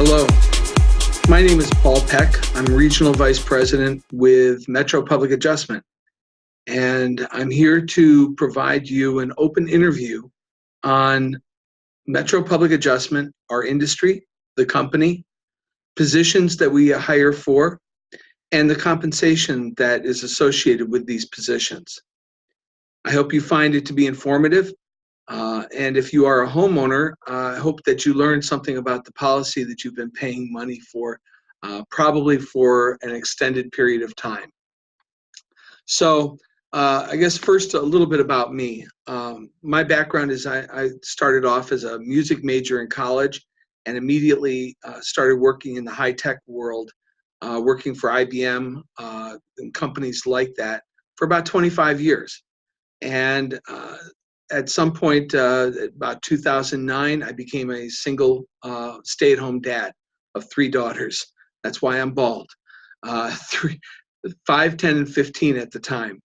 Hello, my name is Paul Peck. I'm Regional Vice President with Metro Public Adjustment, and I'm here to provide you an open interview on Metro Public Adjustment, our industry, the company, positions that we hire for, and the compensation that is associated with these positions. I hope you find it to be informative. And if you are a homeowner, I hope that you learned something about the policy that you've been paying money for, probably for an extended period of time. So I guess first a little bit about me. My background is I started off as a music major in college and immediately started working in the high-tech world, working for IBM and companies like that for about 25 years. And at some point, about 2009, I became a single stay-at-home dad of 3 daughters. That's why I'm bald. 5, 10, and 15 at the time.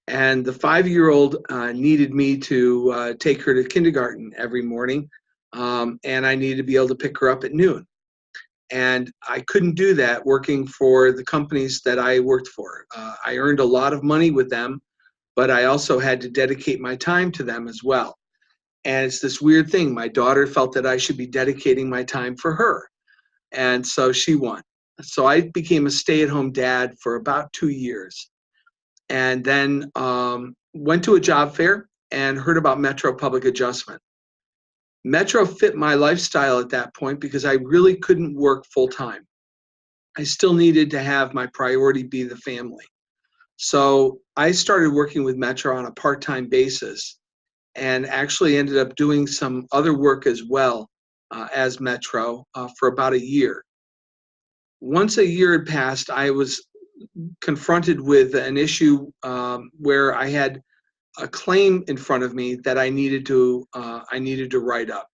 And the 5-year-old needed me to take her to kindergarten every morning, and I needed to be able to pick her up at noon. And I couldn't do that working for the companies that I worked for. I earned a lot of money with them, but I also had to dedicate my time to them as well. And it's this weird thing. My daughter felt that I should be dedicating my time for her. And so she won. So I became a stay-at-home dad for about 2 years. And then went to a job fair and heard about Metro Public Adjustment. Metro fit my lifestyle at that point because I really couldn't work full-time. I still needed to have my priority be the family. So I started working with Metro on a part-time basis and actually ended up doing some other work as well as Metro for about a year. Once a year had passed, I was confronted with an issue where I had a claim in front of me that I needed to write up.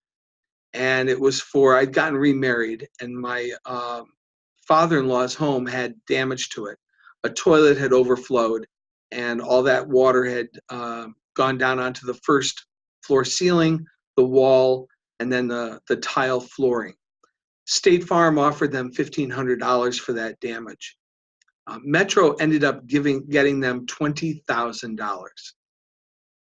And it was for, I'd gotten remarried and my father-in-law's home had damage to it. A toilet had overflowed and all that water had gone down onto the first floor ceiling, the wall, and then the tile flooring. State Farm offered them $1,500 for that damage. Metro ended up getting them $20,000.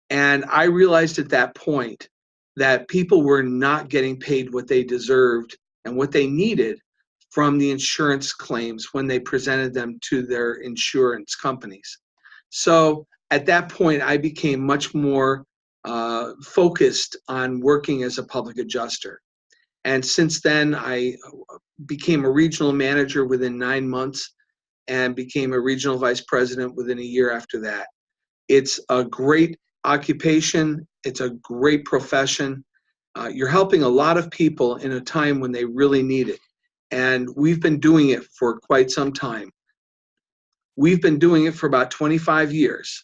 And I realized at that point that people were not getting paid what they deserved and what they needed from the insurance claims when they presented them to their insurance companies. So at that point, I became much more focused on working as a public adjuster. And since then, I became a regional manager within 9 months and became a regional vice president within a year after that. It's a great occupation. It's a great profession. You're helping a lot of people in a time when they really need it. And we've been doing it for quite some time. We've been doing it for about 25 years.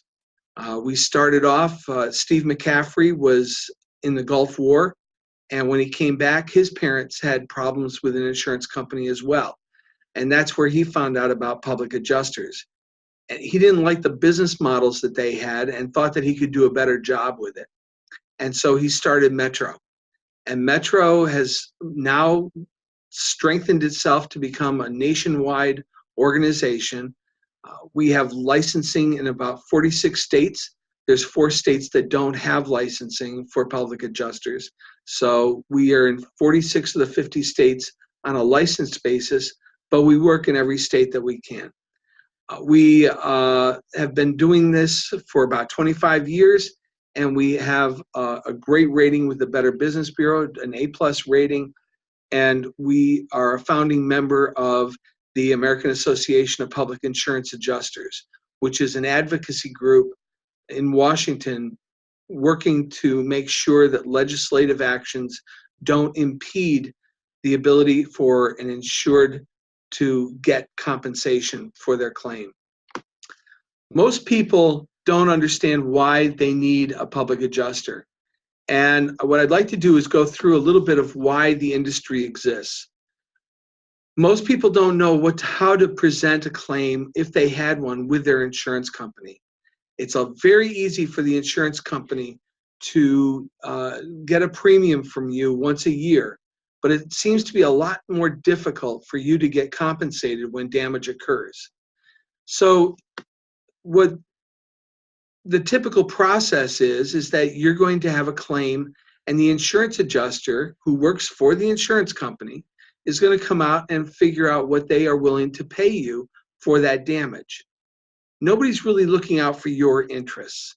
We started off, Steve McCaffrey was in the Gulf War, and when he came back, his parents had problems with an insurance company as well. And that's where he found out about public adjusters. And he didn't like the business models that they had and thought that he could do a better job with it. And so he started Metro. And Metro has now strengthened itself to become a nationwide organization. We have licensing in about 46 states. There's 4 states that don't have licensing for public adjusters. So we are in 46 of the 50 states on a licensed basis, but we work in every state that we can. We have been doing this for about 25 years, and we have a great rating with the Better Business Bureau, an A+ rating. And we are a founding member of the American Association of Public Insurance Adjusters, which is an advocacy group in Washington working to make sure that legislative actions don't impede the ability for an insured to get compensation for their claim. Most people don't understand why they need a public adjuster. And what I'd like to do is go through a little bit of why the industry exists. Most people don't know how to present a claim if they had one with their insurance company. It's very easy for the insurance company to get a premium from you once a year, but it seems to be a lot more difficult for you to get compensated when damage occurs. So what the typical process is that you're going to have a claim, and the insurance adjuster who works for the insurance company is going to come out and figure out what they are willing to pay you for that damage. Nobody's really looking out for your interests.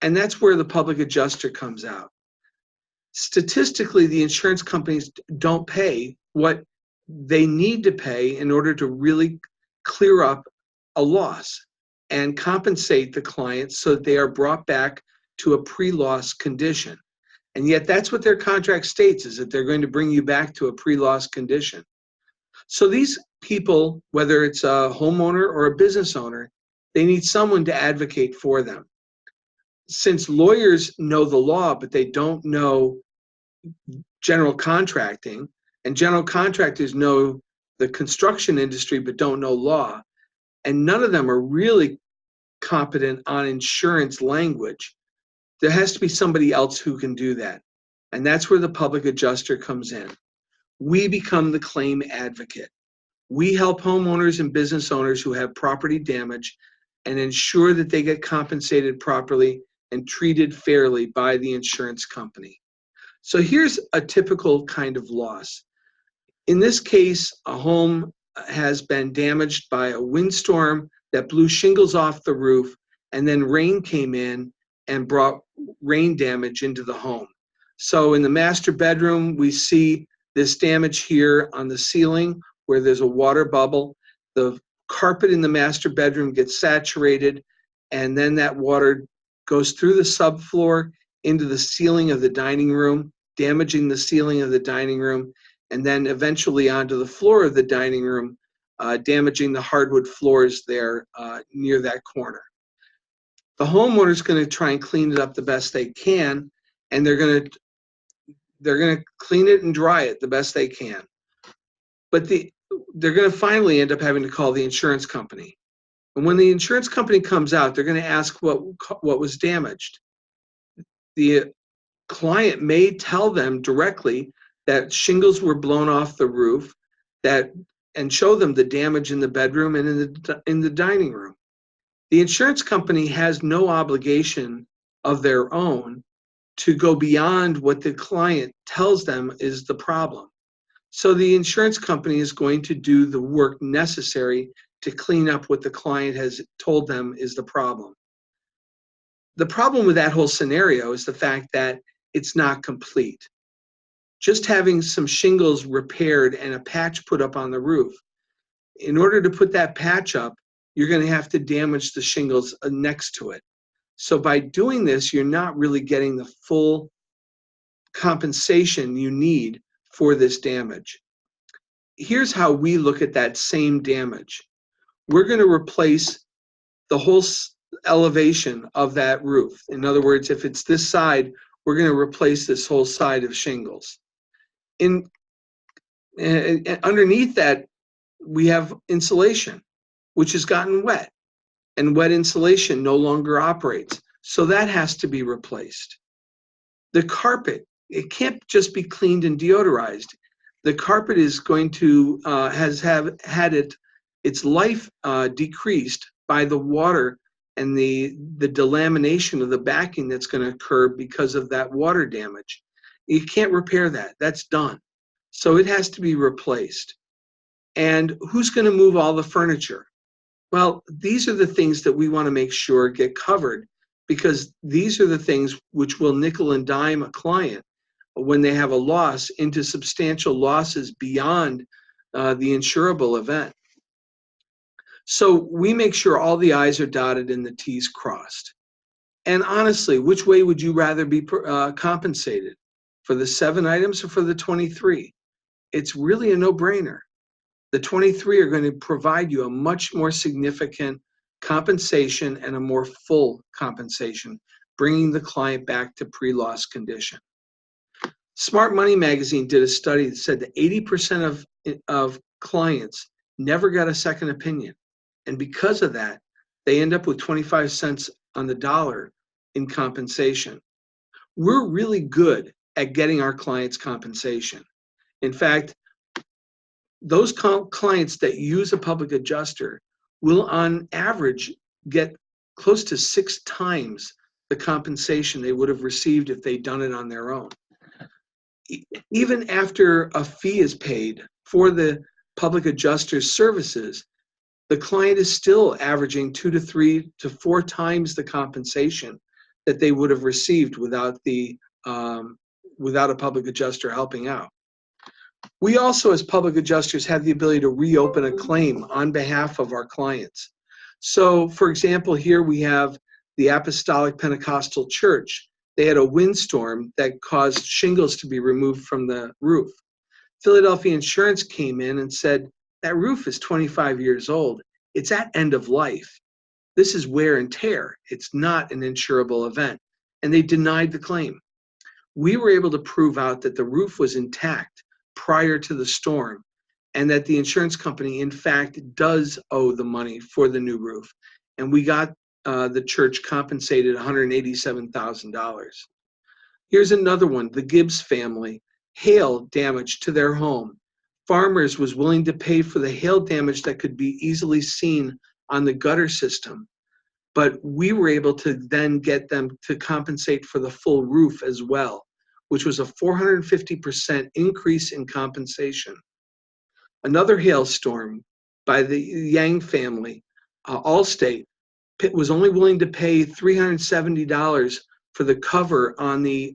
And that's where the public adjuster comes out. Statistically, the insurance companies don't pay what they need to pay in order to really clear up a loss and compensate the clients so that they are brought back to a pre-loss condition. And yet that's what their contract states, is that they're going to bring you back to a pre-loss condition. So these people, whether it's a homeowner or a business owner, they need someone to advocate for them. Since lawyers know the law, but they don't know general contracting, and general contractors know the construction industry but don't know law, and none of them are really competent on insurance language, there has to be somebody else who can do that. And that's where the public adjuster comes in. We become the claim advocate. We help homeowners and business owners who have property damage and ensure that they get compensated properly and treated fairly by the insurance company. So here's a typical kind of loss. In this case, a home has been damaged by a windstorm that blew shingles off the roof, and then rain came in and brought rain damage into the home. So in the master bedroom, we see this damage here on the ceiling where there's a water bubble. The carpet in the master bedroom gets saturated, and then that water goes through the subfloor into the ceiling of the dining room, damaging the ceiling of the dining room, and then eventually onto the floor of the dining room, damaging the hardwood floors there near that corner. The homeowner is going to try and clean it up the best they can, and they're going to clean it and dry it the best they can. But they're going to finally end up having to call the insurance company. And when the insurance company comes out, they're going to ask what was damaged. The client may tell them directly that shingles were blown off the roof, and show them the damage in the bedroom and in the dining room. The insurance company has no obligation of their own to go beyond what the client tells them is the problem. So the insurance company is going to do the work necessary to clean up what the client has told them is the problem. The problem with that whole scenario is the fact that it's not complete. Just having some shingles repaired and a patch put up on the roof, in order to put that patch up, you're going to have to damage the shingles next to it. So by doing this, you're not really getting the full compensation you need for this damage. Here's how we look at that same damage. We're going to replace the whole elevation of that roof. In other words, if it's this side, we're going to replace this whole side of shingles. Underneath that, we have insulation, which has gotten wet, and wet insulation no longer operates. So that has to be replaced. The carpet, it can't just be cleaned and deodorized. The carpet is going to had its life decreased by the water and the delamination of the backing that's going to occur because of that water damage. You can't repair that. That's done. So it has to be replaced. And who's going to move all the furniture? Well, these are the things that we want to make sure get covered, because these are the things which will nickel and dime a client when they have a loss into substantial losses beyond the insurable event. So we make sure all the I's are dotted and the T's crossed. And honestly, which way would you rather be compensated? For the 7 items or for the 23? It's really a no-brainer. The 23 are going to provide you a much more significant compensation and a more full compensation, bringing the client back to pre-loss condition. Smart Money magazine did a study that said that 80% of clients never got a second opinion. And because of that, they end up with 25 cents on the dollar in compensation. We're really good at getting our clients compensation. In fact, those clients that use a public adjuster will on average get close to 6 times the compensation they would have received if they'd done it on their own. Even after a fee is paid for the public adjuster's services, the client is still averaging 2 to 3 to 4 times the compensation that they would have received without a public adjuster helping out. We also, as public adjusters, have the ability to reopen a claim on behalf of our clients. So, for example, here we have the Apostolic Pentecostal Church. They had a windstorm that caused shingles to be removed from the roof. Philadelphia Insurance came in and said, that roof is 25 years old. It's at end of life. This is wear and tear. It's not an insurable event. And they denied the claim. We were able to prove out that the roof was intact prior to the storm and that the insurance company, in fact, does owe the money for the new roof. And we got the church compensated $187,000. Here's another one, the Gibbs family, hail damage to their home. Farmers was willing to pay for the hail damage that could be easily seen on the gutter system. But we were able to then get them to compensate for the full roof as well, which was a 450% increase in compensation. Another hailstorm by the Yang family, Allstate, was only willing to pay $370 for the cover on the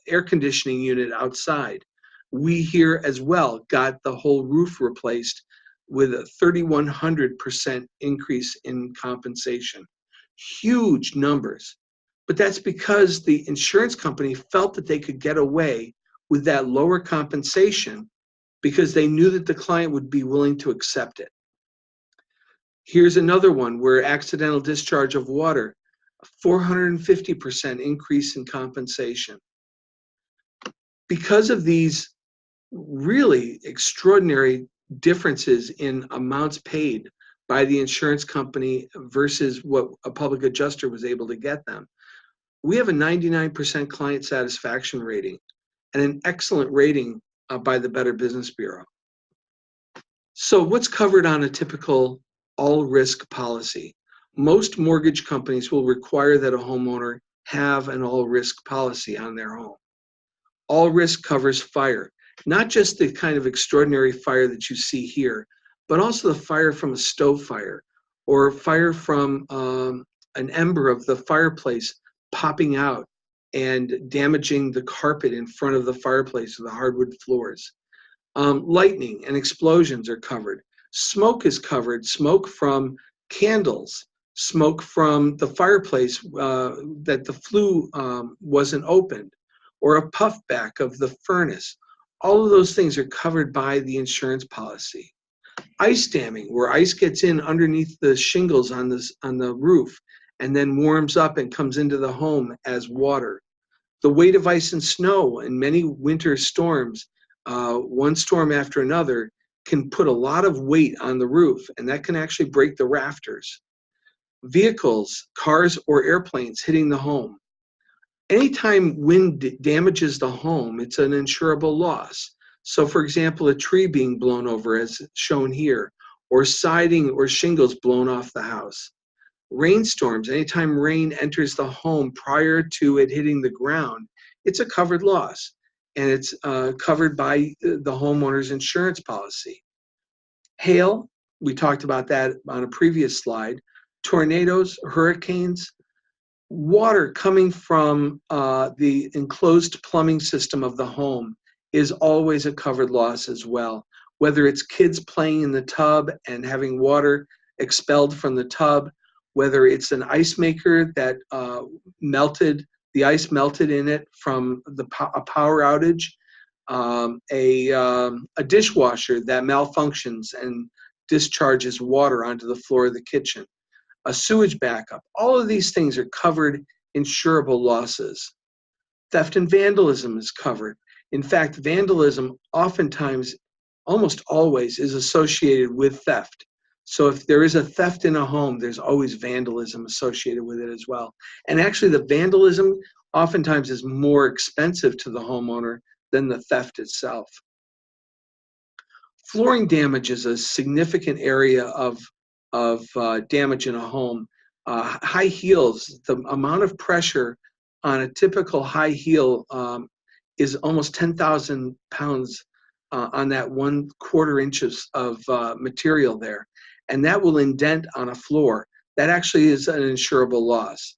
air conditioning unit outside. We here as well got the whole roof replaced with a 3,100% increase in compensation. Huge numbers. But that's because the insurance company felt that they could get away with that lower compensation because they knew that the client would be willing to accept it. Here's another one where accidental discharge of water, a 450% increase in compensation. Because of these really extraordinary differences in amounts paid by the insurance company versus what a public adjuster was able to get them, we have a 99% client satisfaction rating and an excellent rating by the Better Business Bureau. So what's covered on a typical all-risk policy? Most mortgage companies will require that a homeowner have an all-risk policy on their home. All-risk covers fire, not just the kind of extraordinary fire that you see here, but also the fire from a stove fire or fire from an ember of the fireplace popping out and damaging the carpet in front of the fireplace or the hardwood floors. Lightning and explosions are covered. Smoke is covered. Smoke from candles, smoke from the fireplace that the flue wasn't opened, or a puffback of the furnace. All of those things are covered by the insurance policy. Ice damming, where ice gets in underneath the shingles on the roof and then warms up and comes into the home as water. The weight of ice and snow in many winter storms, one storm after another, can put a lot of weight on the roof, and that can actually break the rafters. Vehicles, cars, or airplanes hitting the home. Anytime wind damages the home, it's an insurable loss. So, for example, a tree being blown over, as shown here, or siding or shingles blown off the house. Rainstorms, anytime rain enters the home prior to it hitting the ground, it's a covered loss, and it's covered by the homeowner's insurance policy. Hail, we talked about that on a previous slide. Tornadoes, hurricanes, water coming from the enclosed plumbing system of the home is always a covered loss as well. Whether it's kids playing in the tub and having water expelled from the tub, whether it's an ice maker that the ice melted in it from a power outage, a dishwasher that malfunctions and discharges water onto the floor of the kitchen, a sewage backup. All of these things are covered insurable losses. Theft and vandalism is covered. In fact, vandalism oftentimes, almost always, is associated with theft. So if there is a theft in a home, there's always vandalism associated with it as well. And actually the vandalism oftentimes is more expensive to the homeowner than the theft itself. Flooring damage is a significant area of damage in a home. High heels, the amount of pressure on a typical high heel is almost 10,000 pounds on that 1/4 inches of material there. And that will indent on a floor. That actually is an insurable loss.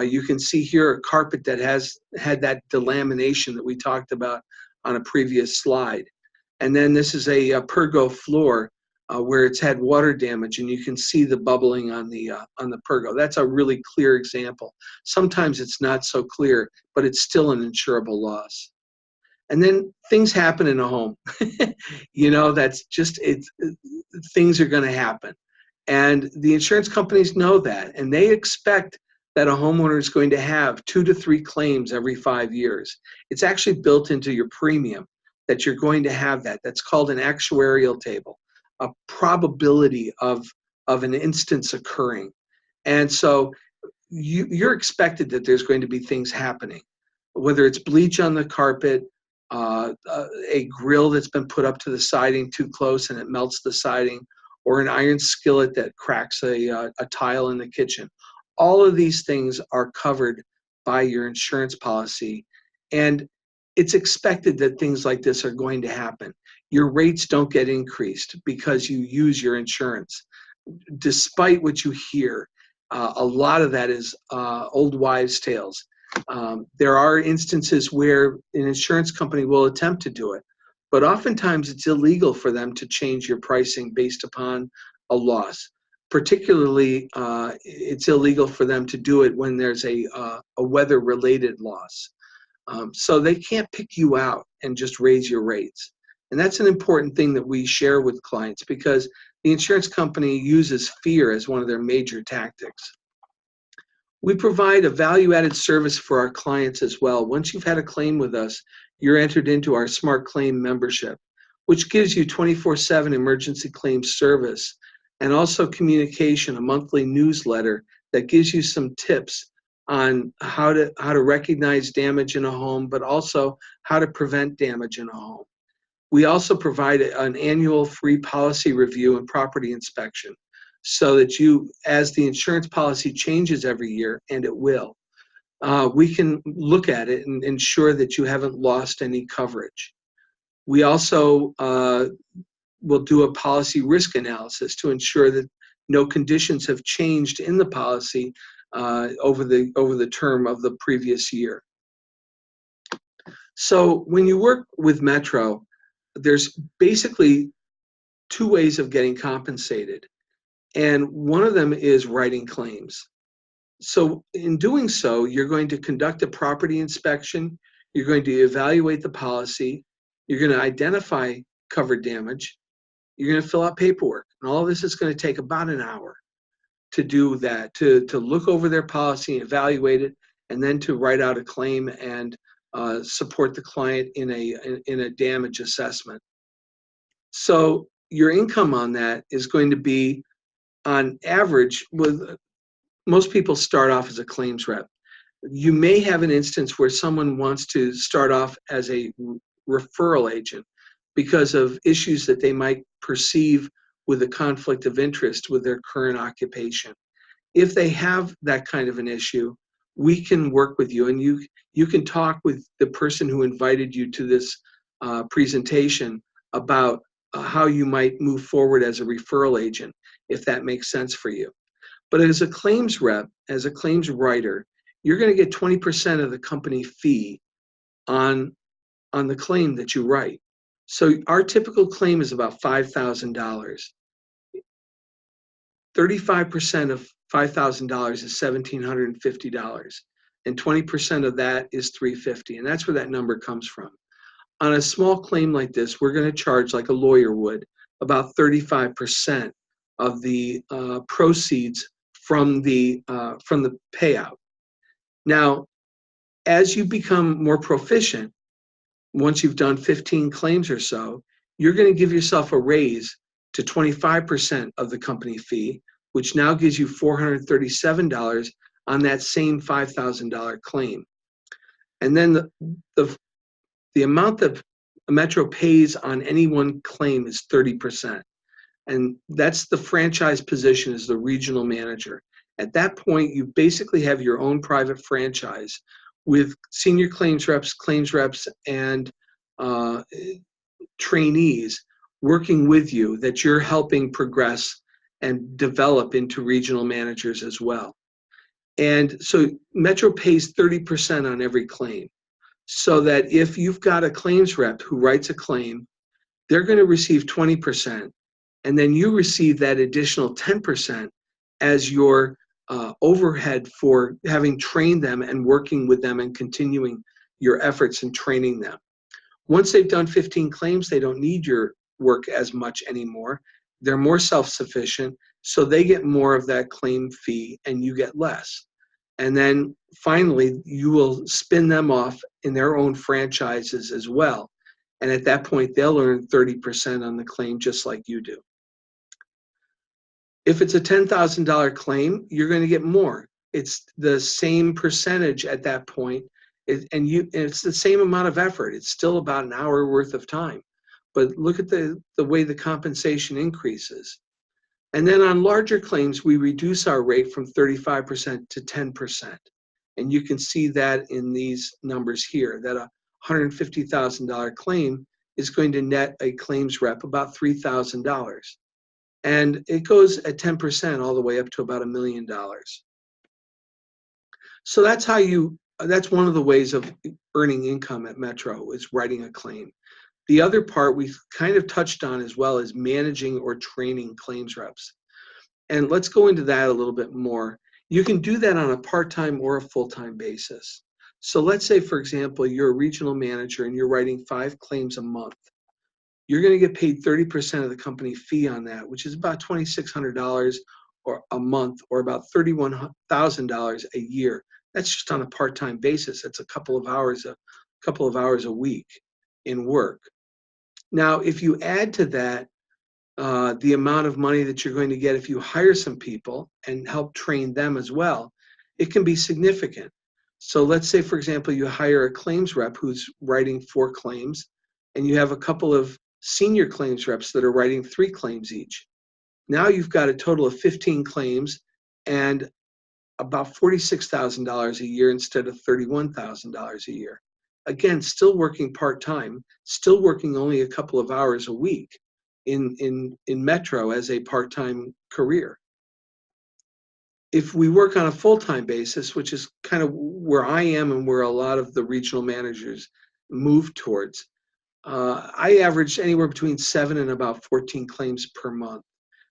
You can see here a carpet that has had that delamination that we talked about on a previous slide. And then this is a pergo floor where it's had water damage, and you can see the bubbling on the pergo. That's a really clear example. Sometimes it's not so clear, but it's still an insurable loss. And then things happen in a home. That's just things are going to happen. And the insurance companies know that, and they expect that a homeowner is going to have 2 to 3 claims every 5 years. It's actually built into your premium that you're going to have that. That's called an actuarial table, a probability of an instance occurring. And so you're expected that there's going to be things happening, whether it's bleach on the carpet, a grill that's been put up to the siding too close and it melts the siding, or an iron skillet that cracks a tile in the kitchen. All of these things are covered by your insurance policy, and it's expected that things like this are going to happen. Your rates don't get increased because you use your insurance. Despite what you hear, a lot of that is old wives' tales. There are instances where an insurance company will attempt to do it, but oftentimes it's illegal for them to change your pricing based upon a loss. Particularly, it's illegal for them to do it when there's a weather-related loss. So they can't pick you out and just raise your rates. And that's an important thing that we share with clients, because the insurance company uses fear as one of their major tactics. We provide a value-added service for our clients as well. Once you've had a claim with us, you're entered into our Smart Claim membership, which gives you 24/7 emergency claim service, and also communication, a monthly newsletter that gives you some tips on how to recognize damage in a home, but also how to prevent damage in a home. We also provide an annual free policy review and property inspection, so that you, as the insurance policy changes every year, and it will, we can look at it and ensure that you haven't lost any coverage. We also will do a policy risk analysis to ensure that no conditions have changed in the policy over the term of the previous year. So when you work with Metro, there's basically 2 ways of getting compensated. And one of them is writing claims. So in doing so, you're going to conduct a property inspection, you're going to evaluate the policy, you're going to identify covered damage, you're going to fill out paperwork. And all of this is going to take about an hour to do that, to look over their policy, evaluate it, and then to write out a claim and support the client in a damage assessment. So your income on that is going to be, on average, with most people start off as a claims rep. You may have an instance where someone wants to start off as a referral agent because of issues that they might perceive with a conflict of interest with their current occupation. If they have that kind of an issue, we can work with you, and you can talk with the person who invited you to this presentation about how you might move forward as a referral agent, if that makes sense for you. But as a claims rep, as a claims writer, you're going to get 20% of the company fee on the claim that you write. So our typical claim is about $5,000. 35% of $5,000 is $1,750, and 20% of that is $350, and that's where that number comes from. On a small claim like this, we're going to charge, like a lawyer would, about 35% of the proceeds from the payout. Now, as you become more proficient, once you've done 15 claims or so, you're going to give yourself a raise to 25% of the company fee, which now gives you $437 on that same $5,000 claim. And then the amount of Metro pays on any one claim is 30%. And that's the franchise position as the regional manager. At that point, you basically have your own private franchise with senior claims reps, and uh, trainees working with you that you're helping progress and develop into regional managers as well. And so Metro pays 30% on every claim. So that if you've got a claims rep who writes a claim, they're going to receive 20%. And then you receive that additional 10% as your overhead for having trained them and working with them and continuing your efforts in training them. Once they've done 15 claims, they don't need your work as much anymore. They're more self-sufficient, so they get more of that claim fee and you get less. And then finally, you will spin them off in their own franchises as well. And at that point, they'll earn 30% on the claim just like you do. If it's a $10,000 claim, you're going to get more. It's the same percentage at that point, and it's the same amount of effort. It's still about an hour worth of time. But look at the way the compensation increases. And then on larger claims, we reduce our rate from 35% to 10%. And you can see that in these numbers here, that a $150,000 claim is going to net a claims rep about $3,000. And it goes at 10% all the way up to about $1 million. So that's that's one of the ways of earning income at Metro, is writing a claim. The other part we kind of touched on as well is managing or training claims reps. And let's go into that a little bit more. You can do that on a part-time or a full-time basis. So let's say, for example, you're a regional manager and you're writing 5 claims a month. You're going to get paid 30% of the company fee on that, which is about $2,600 or a month, or about $31,000 a year. That's just on a part-time basis. That's a couple of hours a week in work. Now, if you add to that the amount of money that you're going to get if you hire some people and help train them as well, it can be significant. So let's say, for example, you hire a claims rep who's writing 4 claims, and you have a couple of senior claims reps that are writing 3 claims each. Now you've got a total of 15 claims and about $46,000 a year instead of $31,000 a year. Again, still working part-time, still working only a couple of hours a week in Metro as a part-time career. If we work on a full-time basis, which is kind of where I am and where a lot of the regional managers move towards, I average anywhere between 7 and about 14 claims per month.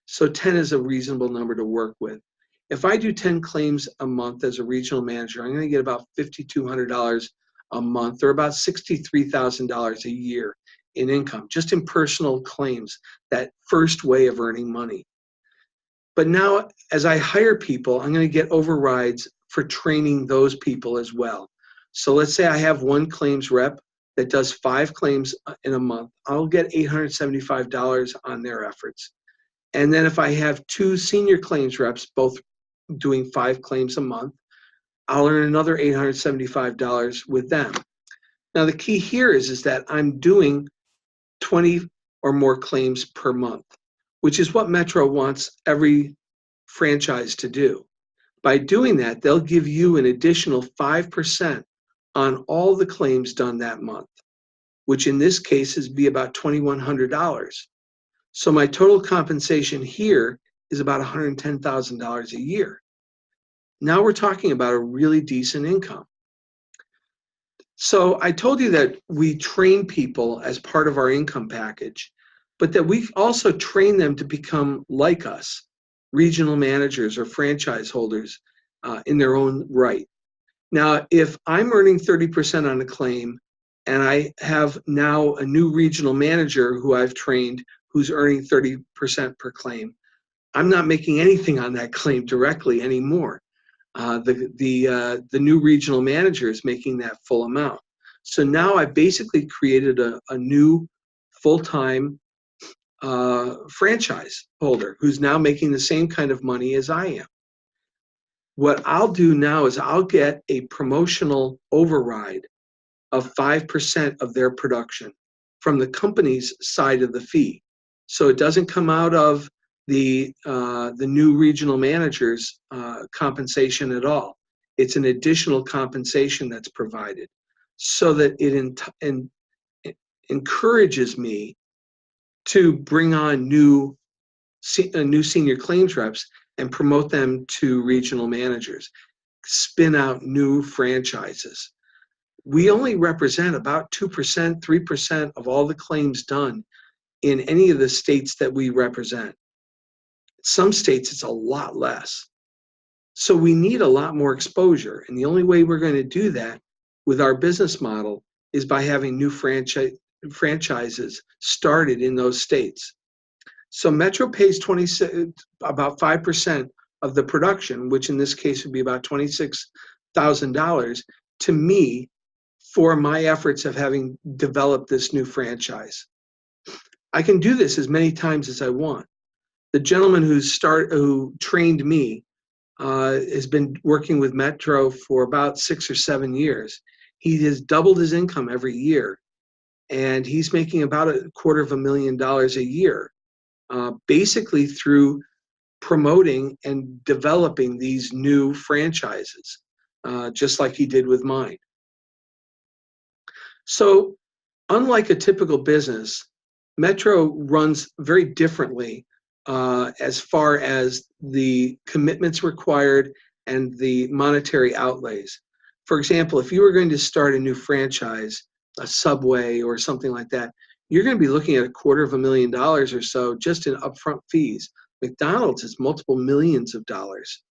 So 10 is a reasonable number to work with. If I do 10 claims a month as a regional manager, I'm going to get about $5,200 a month, or about $63,000 a year in income, just in personal claims, that first way of earning money. But now, as I hire people, I'm going to get overrides for training those people as well. So let's say I have one claims rep that does 5 claims in a month. I'll get $875 on their efforts. And then if I have 2 senior claims reps, both doing 5 claims a month, I'll earn another $875 with them. Now, the key here is that I'm doing 20 or more claims per month, which is what Metro wants every franchise to do. By doing that, they'll give you an additional 5% on all the claims done that month, which in this case is be about $2,100. So my total compensation here is about $110,000 a year. Now we're talking about a really decent income. So I told you that we train people as part of our income package, but that we also train them to become like us, regional managers or franchise holders in their own right. Now, if I'm earning 30% on a claim and I have now a new regional manager who I've trained who's earning 30% per claim, I'm not making anything on that claim directly anymore. The new regional manager is making that full amount. So now I basically created a new full-time franchise holder who's now making the same kind of money as I am. What I'll do now is I'll get a promotional override of 5% of their production. from the company's side of the fee. So it doesn't come out of the new regional manager's compensation at all. It's an additional compensation that's provided, so that it encourages me to bring on new senior claims reps and promote them to regional managers, spin out new franchises. We only represent about 2%, 3% of all the claims done in any of the states that we represent. Some states, it's a lot less. So we need a lot more exposure. And the only way we're going to do that with our business model is by having new franchises started in those states. So Metro pays about 5% of the production, which in this case would be about $26,000 to me for my efforts of having developed this new franchise. I can do this as many times as I want. The gentleman who trained me has been working with Metro for about 6 or 7 years. He has doubled his income every year, and he's making about $250,000 a year, basically through promoting and developing these new franchises, just like he did with mine. So unlike a typical business, Metro runs very differently as far as the commitments required and the monetary outlays. For example, if you were going to start a new franchise, a Subway or something like that, you're going to be looking at $250,000 or so just in upfront fees. McDonald's is multiple millions of dollars.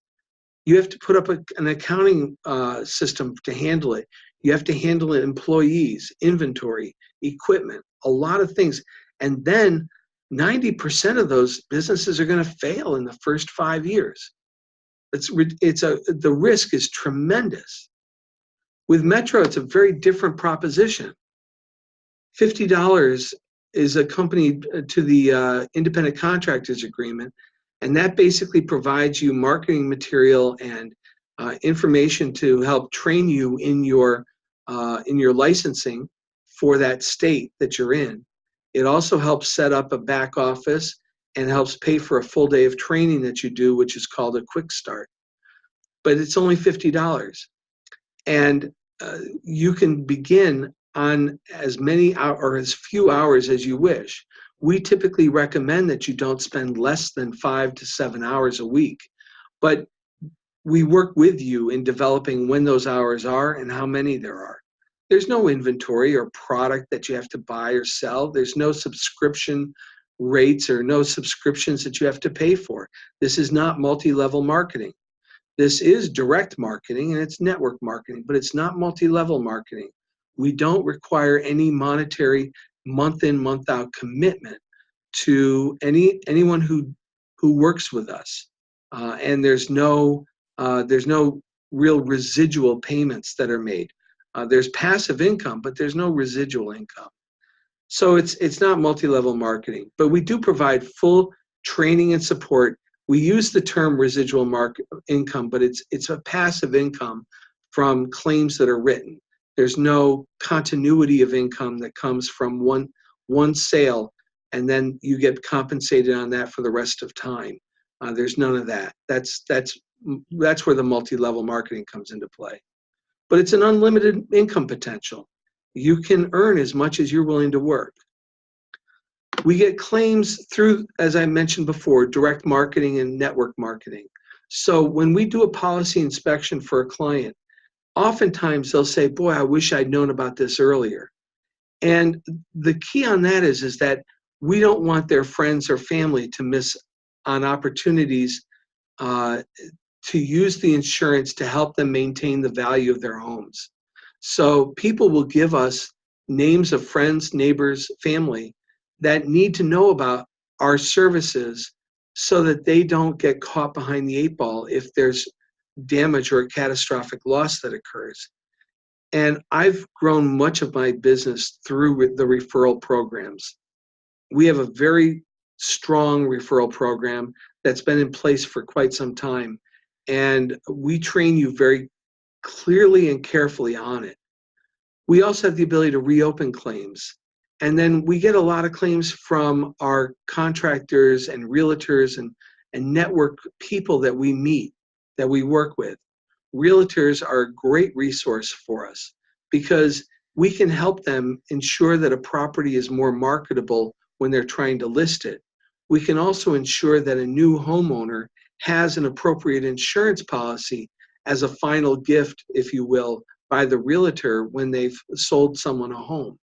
You have to put up an accounting system to handle it. You have to handle it, employees, inventory, equipment, a lot of things. And then 90% of those businesses are going to fail in the first 5 years. The risk is tremendous. With Metro, it's a very different proposition. $50 is accompanied to the independent contractors agreement, and that basically provides you marketing material and information to help train you in your licensing for that state that you're in. It also helps set up a back office and helps pay for a full day of training that you do, which is called a quick start. But it's only $50. And you can begin on as many or as few hours as you wish. We typically recommend that you don't spend less than 5 to 7 hours a week. But we work with you in developing when those hours are and how many there are. There's no inventory or product that you have to buy or sell. There's no subscription rates or no subscriptions that you have to pay for. This is not multi-level marketing. This is direct marketing and it's network marketing, but it's not multi-level marketing. We don't require any monetary month in, month out commitment to anyone who works with us. And there's no real residual payments that are made. There's passive income, but there's no residual income. So it's not multi-level marketing, but we do provide full training and support. We use the term residual income, but it's a passive income from claims that are written. There's no continuity of income that comes from one sale, and then you get compensated on that for the rest of time. There's none of that. That's where the multi-level marketing comes into play. But it's an unlimited income potential. You can earn as much as you're willing to work. We get claims through, as I mentioned before, direct marketing and network marketing. So when we do a policy inspection for a client, oftentimes they'll say, boy, I wish I'd known about this earlier. And the key on that is that we don't want their friends or family to miss on opportunities to use the insurance to help them maintain the value of their homes. So people will give us names of friends, neighbors, family that need to know about our services so that they don't get caught behind the 8 ball if there's damage or a catastrophic loss that occurs. And I've grown much of my business through the referral programs. We have a very strong referral program that's been in place for quite some time. And we train you very clearly and carefully on it. We also have the ability to reopen claims. And then we get a lot of claims from our contractors and realtors and network people that we meet, that we work with. Realtors are a great resource for us because we can help them ensure that a property is more marketable when they're trying to list it. We can also ensure that a new homeowner has an appropriate insurance policy as a final gift, if you will, by the realtor when they've sold someone a home.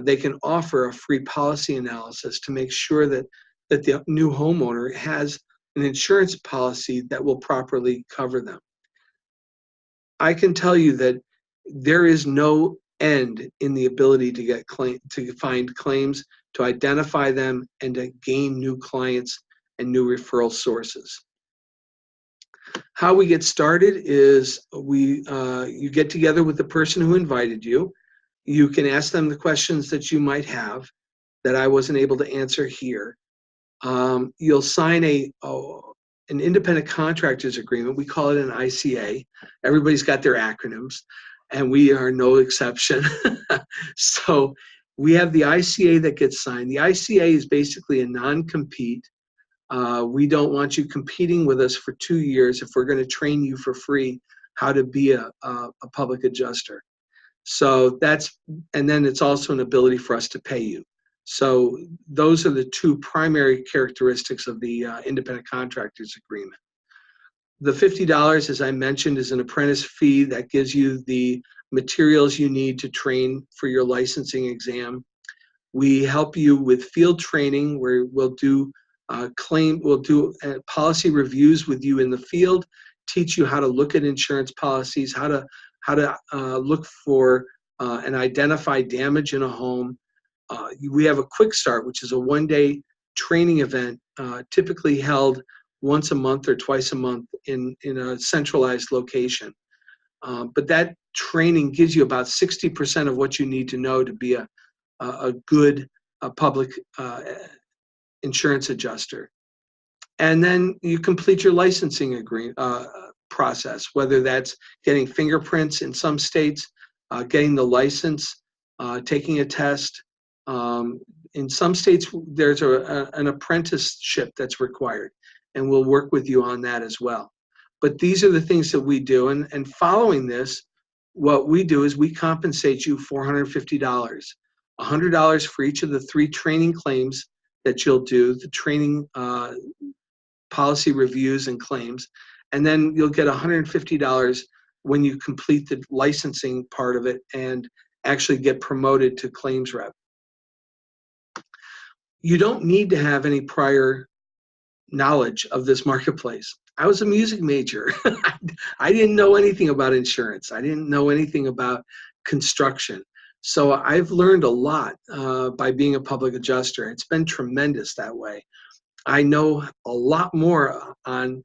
They can offer a free policy analysis to make sure that the new homeowner has an insurance policy that will properly cover them. I can tell you that there is no end in the ability to get to find claims, to identify them, and to gain new clients and new referral sources. How we get started is you get together with the person who invited you. You can ask them the questions that you might have that I wasn't able to answer here. You'll sign an independent contractors agreement. We call it an ICA. Everybody's got their acronyms, and we are no exception. So we have the ICA that gets signed. The ICA is basically a non-compete. We don't want you competing with us for 2 years if we're going to train you for free how to be a public adjuster. So and then it's also an ability for us to pay you. So those are the two primary characteristics of the independent contractors agreement. The $50, as I mentioned, is an apprentice fee that gives you the materials you need to train for your licensing exam. We help you with field training where we'll do policy reviews with you in the field, teach you how to look at insurance policies, how to look for and identify damage in a home. We have a quick start, which is a one-day training event, typically held once a month or twice a month in a centralized location. But that training gives you about 60% of what you need to know to be a good public insurance adjuster. And then you complete your licensing process, whether that's getting fingerprints in some states, getting the license, taking a test. In some states, there's an apprenticeship that's required, and we'll work with you on that as well. But these are the things that we do. And following this, what we do is we compensate you $450, $100 for each of the 3 training claims that you'll do, the training policy reviews and claims, and then you'll get $150 when you complete the licensing part of it and actually get promoted to claims rep. You don't need to have any prior knowledge of this marketplace. I was a music major. I didn't know anything about insurance. I didn't know anything about construction. So I've learned a lot by being a public adjuster. It's been tremendous that way. I know a lot more on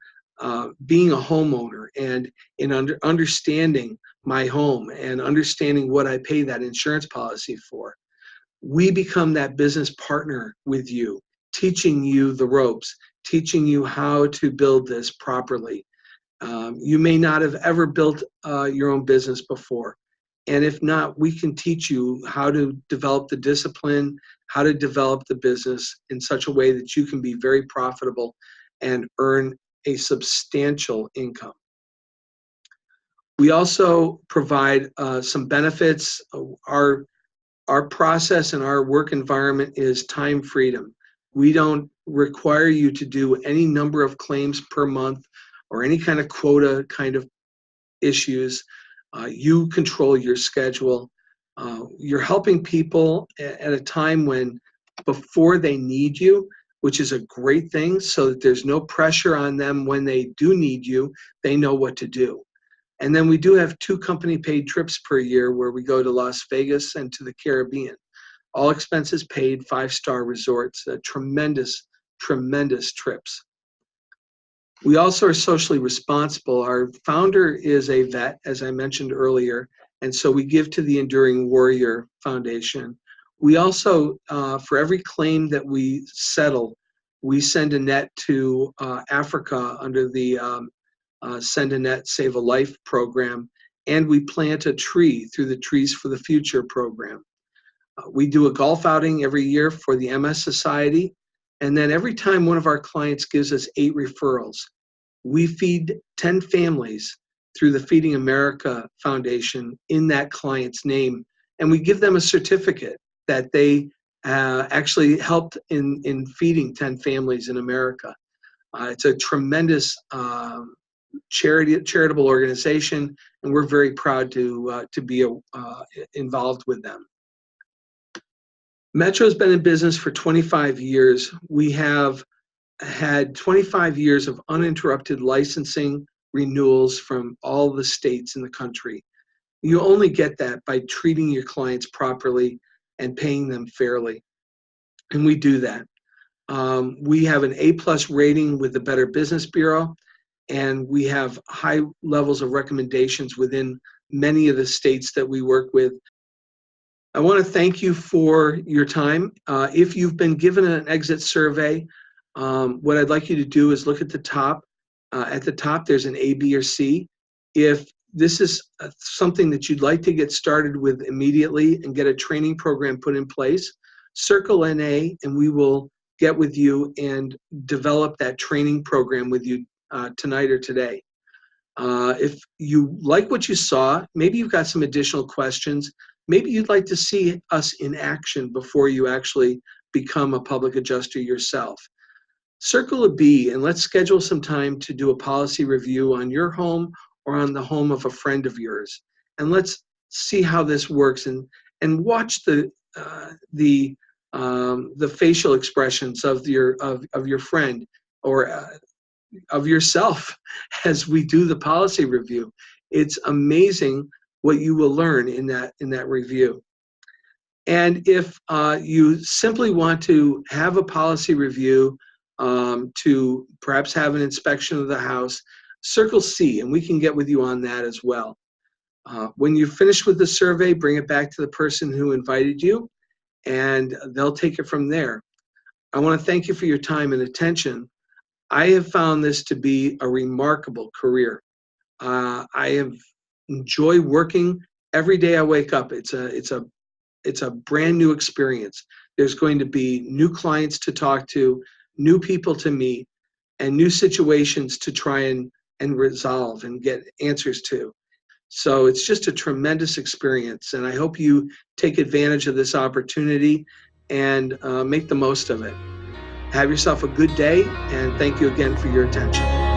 being a homeowner and in understanding my home and understanding what I pay that insurance policy for. We become that business partner with you, teaching you the ropes, teaching you how to build this properly. You may not have ever built your own business before. And if not, we can teach you how to develop the discipline, how to develop the business in such a way that you can be very profitable and earn a substantial income. We also provide some benefits. Our process and our work environment is time freedom. We don't require you to do any number of claims per month or any kind of quota kind of issues. You control your schedule. You're helping people at a time when before they need you, which is a great thing, so that there's no pressure on them when they do need you. They know what to do. And then we do have 2 company-paid trips per year where we go to Las Vegas and to the Caribbean. All expenses paid, 5-star resorts, tremendous, tremendous trips. We also are socially responsible. Our founder is a vet, as I mentioned earlier, and so we give to the Enduring Warrior Foundation. We also, for every claim that we settle, we send a net to Africa under the Send a Net, Save a Life program, and we plant a tree through the Trees for the Future program. We do a golf outing every year for the MS Society. And then every time one of our clients gives us 8 referrals, we feed 10 families through the Feeding America Foundation in that client's name. And we give them a certificate that they actually helped in feeding 10 families in America. It's a tremendous charitable organization, and we're very proud to be involved with them. Metro's been in business for 25 years. We have had 25 years of uninterrupted licensing renewals from all the states in the country. You only get that by treating your clients properly and paying them fairly. And we do that. We have an A+ rating with the Better Business Bureau, and we have high levels of recommendations within many of the states that we work with. I want to thank you for your time. If you've been given an exit survey, what I'd like you to do is look at the top. At the top, there's an A, B, or C. If this is something that you'd like to get started with immediately and get a training program put in place, circle an A, and we will get with you and develop that training program with you tonight or today. If you like what you saw, maybe you've got some additional questions. Maybe you'd like to see us in action before you actually become a public adjuster yourself. Circle a B and let's schedule some time to do a policy review on your home or on the home of a friend of yours. And let's see how this works and watch the facial expressions of your friend or of yourself as we do the policy review. It's amazing what you will learn in that review. And if you simply want to have a policy review to perhaps have an inspection of the house, circle C, and we can get with you on that as well. When you're finished with the survey, bring it back to the person who invited you, and they'll take it from there. I want to thank you for your time and attention. I have found this to be a remarkable career. I enjoy working every day I wake up. It's a brand new experience. There's going to be new clients to talk to, new people to meet, and new situations to try and resolve and get answers to. So it's just a tremendous experience, and I hope you take advantage of this opportunity and make the most of it. Have yourself a good day, and thank you again for your attention.